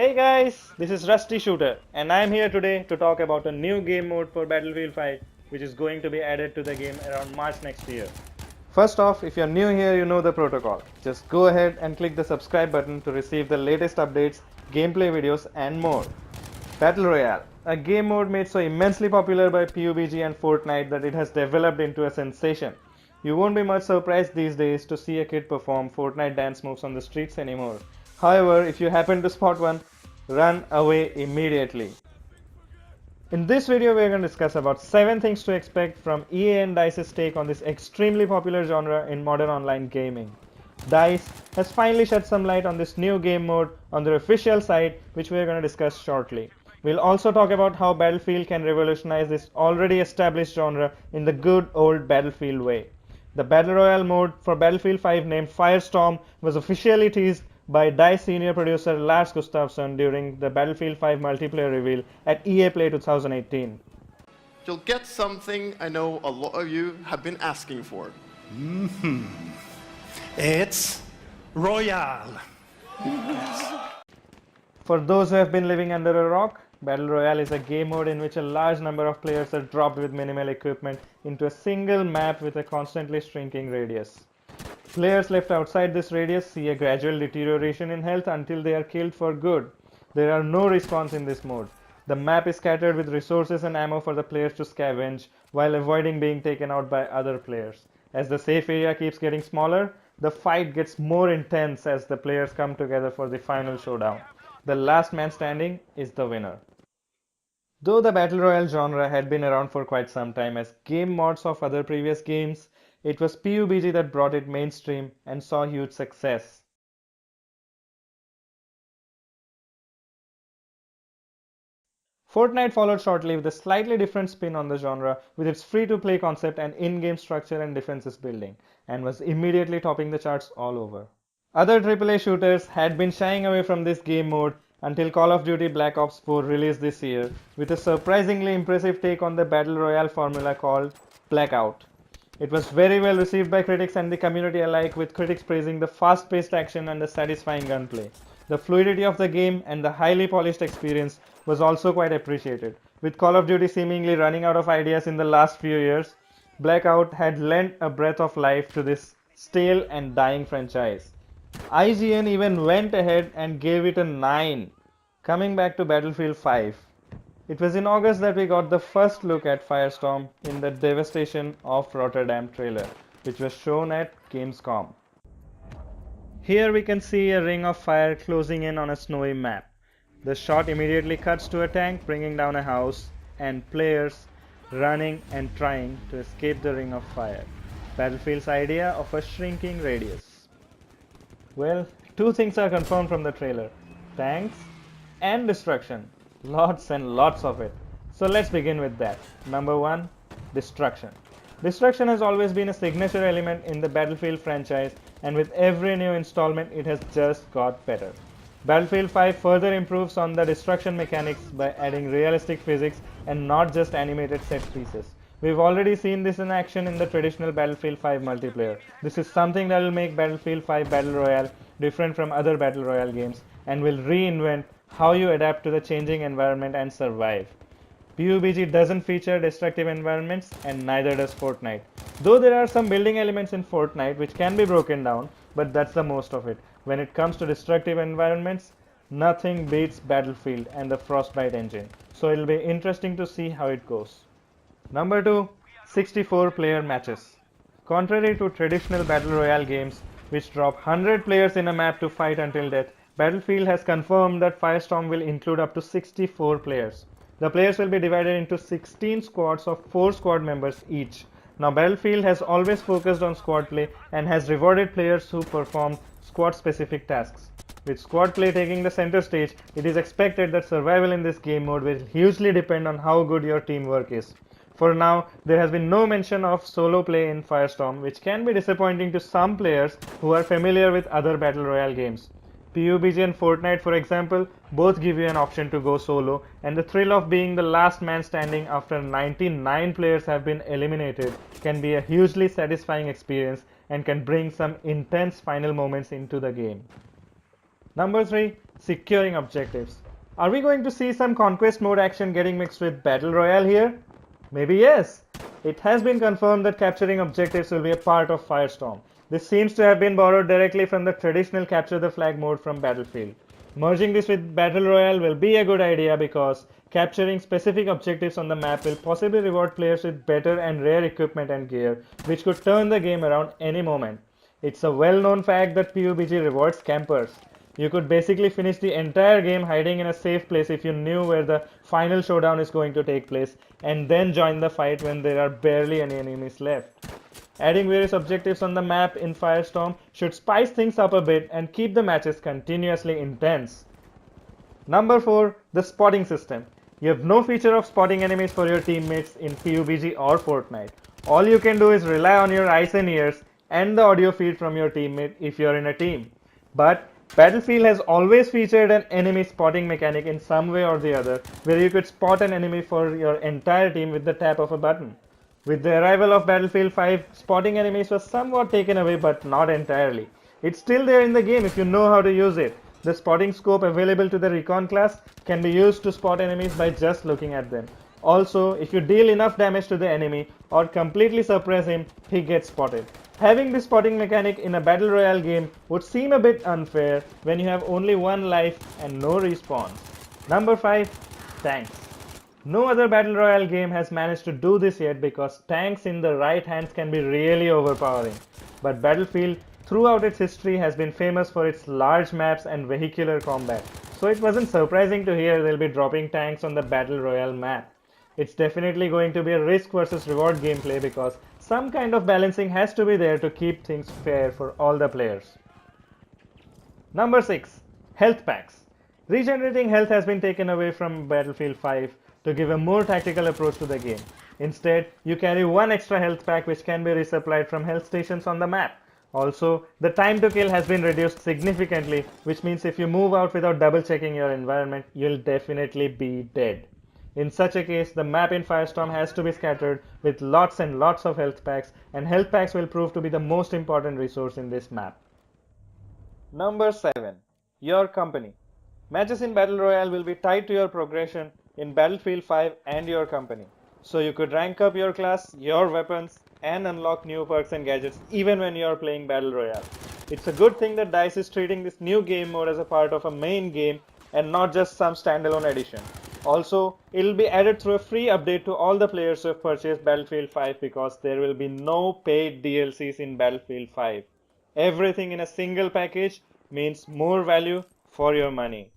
Hey guys, this is Rusty Shooter and I am here today to talk about a new game mode for Battlefield 5 which is going to be added to the game around March next year. First off, if you're new here, you know the protocol. Just go ahead and click the subscribe button to receive the latest updates, gameplay videos and more. Battle Royale, a game mode made so immensely popular by PUBG and Fortnite that it has developed into a sensation. You won't be much surprised these days to see a kid perform Fortnite dance moves on the streets anymore. However, if you happen to spot one, run away immediately. In this video, we are going to discuss about 7 things to expect from EA and DICE's take on this extremely popular genre in modern online gaming. DICE has finally shed some light on this new game mode on their official site, which we are going to discuss shortly. We'll also talk about how Battlefield can revolutionize this already established genre in the good old Battlefield way. The Battle Royale mode for Battlefield 5 named Firestorm was officially teased by DICE senior producer Lars Gustafsson during the Battlefield 5 multiplayer reveal at EA Play 2018. You'll get something I know a lot of you have been asking for. It's Royale. For those who have been living under a rock, Battle Royale is a game mode in which a large number of players are dropped with minimal equipment into a single map with a constantly shrinking radius. Players left outside this radius see a gradual deterioration in health until they are killed for good. There are no respawns in this mode. The map is scattered with resources and ammo for the players to scavenge while avoiding being taken out by other players. As the safe area keeps getting smaller, the fight gets more intense as the players come together for the final showdown. The last man standing is the winner. Though the Battle Royale genre had been around for quite some time as game mods of other previous games, it was PUBG that brought it mainstream and saw huge success. Fortnite followed shortly with a slightly different spin on the genre with its free-to-play concept and in-game structure and defenses building, and was immediately topping the charts all over. Other AAA shooters had been shying away from this game mode until Call of Duty Black Ops 4 released this year with a surprisingly impressive take on the Battle Royale formula called Blackout. It was very well received by critics and the community alike, with critics praising the fast-paced action and the satisfying gunplay. The fluidity of the game and the highly polished experience was also quite appreciated. With Call of Duty seemingly running out of ideas in the last few years, Blackout had lent a breath of life to this stale and dying franchise. IGN even went ahead and gave it a 9. Coming back to Battlefield 5. It was in August that we got the first look at Firestorm in the Devastation of Rotterdam trailer, which was shown at Gamescom. Here we can see a ring of fire closing in on a snowy map. The shot immediately cuts to a tank bringing down a house and players running and trying to escape the ring of fire. Battlefield's idea of a shrinking radius. Well, 2 things are confirmed from the trailer: tanks and destruction. Lots and lots of it. So let's begin with that. Number 1, destruction. Destruction has always been a signature element in the Battlefield franchise, and with every new installment it has just got better. Battlefield 5 further improves on the destruction mechanics by adding realistic physics and not just animated set pieces. We've already seen this in action in the traditional Battlefield 5 multiplayer. This is something that will make Battlefield 5 Battle Royale different from other Battle Royale games and will reinvent how you adapt to the changing environment and survive. PUBG doesn't feature destructive environments and neither does Fortnite. Though there are some building elements in Fortnite which can be broken down, but that's the most of it. When it comes to destructive environments, nothing beats Battlefield and the Frostbite engine. So it'll be interesting to see how it goes. Number 2, 64-player matches. Contrary to traditional Battle Royale games which drop 100 players in a map to fight until death, Battlefield has confirmed that Firestorm will include up to 64 players. The players will be divided into 16 squads of 4 squad members each. Now Battlefield has always focused on squad play and has rewarded players who perform squad specific tasks. With squad play taking the center stage, it is expected that survival in this game mode will hugely depend on how good your teamwork is. For now, there has been no mention of solo play in Firestorm, which can be disappointing to some players who are familiar with other Battle Royale games. PUBG and Fortnite, for example, both give you an option to go solo, and the thrill of being the last man standing after 99 players have been eliminated can be a hugely satisfying experience and can bring some intense final moments into the game. Number 3, securing objectives. Are we going to see some conquest mode action getting mixed with battle royale here? Maybe yes. It has been confirmed that capturing objectives will be a part of Firestorm. This seems to have been borrowed directly from the traditional capture the flag mode from Battlefield. Merging this with battle royale will be a good idea because capturing specific objectives on the map will possibly reward players with better and rare equipment and gear, which could turn the game around any moment. It's a well-known fact that PUBG rewards campers. You could basically finish the entire game hiding in a safe place if you knew where the final showdown is going to take place, and then join the fight when there are barely any enemies left. Adding various objectives on the map in Firestorm should spice things up a bit and keep the matches continuously intense. Number 4. The spotting system. You have no feature of spotting enemies for your teammates in PUBG or Fortnite. All you can do is rely on your eyes and ears and the audio feed from your teammate if you're in a team. But Battlefield has always featured an enemy spotting mechanic in some way or the other, where you could spot an enemy for your entire team with the tap of a button. With the arrival of Battlefield 5, spotting enemies was somewhat taken away, but not entirely. It's still there in the game if you know how to use it. The spotting scope available to the Recon class can be used to spot enemies by just looking at them. Also, if you deal enough damage to the enemy or completely suppress him, he gets spotted. Having this spotting mechanic in a battle royale game would seem a bit unfair when you have only one life and no respawn. Number 5. Tanks. No other battle royale game has managed to do this yet because tanks in the right hands can be really overpowering. But Battlefield throughout its history has been famous for its large maps and vehicular combat, so it wasn't surprising to hear they'll be dropping tanks on the battle royale map. It's definitely going to be a risk versus reward gameplay because some kind of balancing has to be there to keep things fair for all the players. Number 6. Health packs. Regenerating health has been taken away from Battlefield 5 to give a more tactical approach to the game. Instead, you carry one extra health pack which can be resupplied from health stations on the map. Also, the time to kill has been reduced significantly, which means if you move out without double checking your environment, you'll definitely be dead. In such a case, the map in Firestorm has to be scattered with lots and lots of health packs, and health packs will prove to be the most important resource in this map. Number 7. Your company. Matches in Battle Royale will be tied to your progression in Battlefield 5 and your company. So you could rank up your class, your weapons, and unlock new perks and gadgets even when you are playing Battle Royale. It's a good thing that DICE is treating this new game mode as a part of a main game and not just some standalone addition. Also, it'll be added through a free update to all the players who have purchased Battlefield 5 because there will be no paid DLCs in Battlefield 5. Everything in a single package means more value for your money.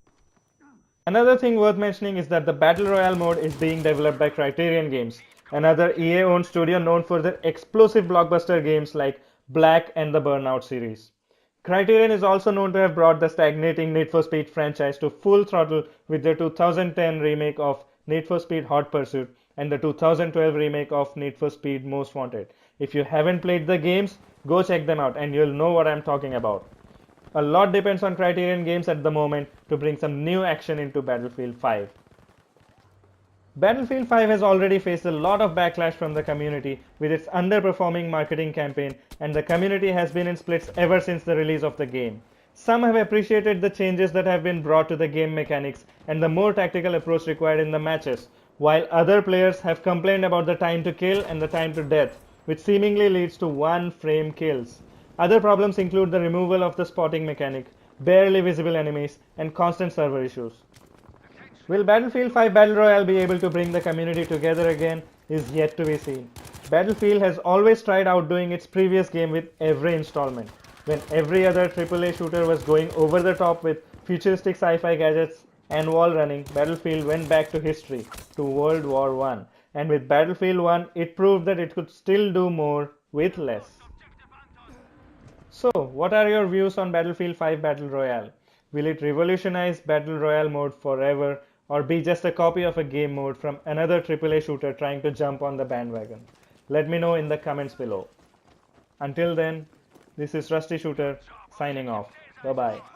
Another thing worth mentioning is that the Battle Royale mode is being developed by Criterion Games, another EA-owned studio known for their explosive blockbuster games like Black and the Burnout series. Criterion is also known to have brought the stagnating Need for Speed franchise to full throttle with their 2010 remake of Need for Speed Hot Pursuit and the 2012 remake of Need for Speed Most Wanted. If you haven't played the games, go check them out and you'll know what I'm talking about. A lot depends on Criterion Games at the moment to bring some new action into Battlefield 5. Battlefield 5 has already faced a lot of backlash from the community with its underperforming marketing campaign, and the community has been in splits ever since the release of the game. Some have appreciated the changes that have been brought to the game mechanics and the more tactical approach required in the matches, while other players have complained about the time to kill and the time to death, which seemingly leads to one-frame kills. Other problems include the removal of the spotting mechanic, barely visible enemies, and constant server issues. Will Battlefield 5 Battle Royale be able to bring the community together again is yet to be seen. Battlefield has always tried outdoing its previous game with every installment. When every other AAA shooter was going over the top with futuristic sci-fi gadgets and wall running, Battlefield went back to history, to World War I. And with Battlefield 1, it proved that it could still do more with less. So, what are your views on Battlefield 5 Battle Royale? Will it revolutionize Battle Royale mode forever or be just a copy of a game mode from another AAA shooter trying to jump on the bandwagon? Let me know in the comments below. Until then, this is Rusty Shooter signing off. Bye bye.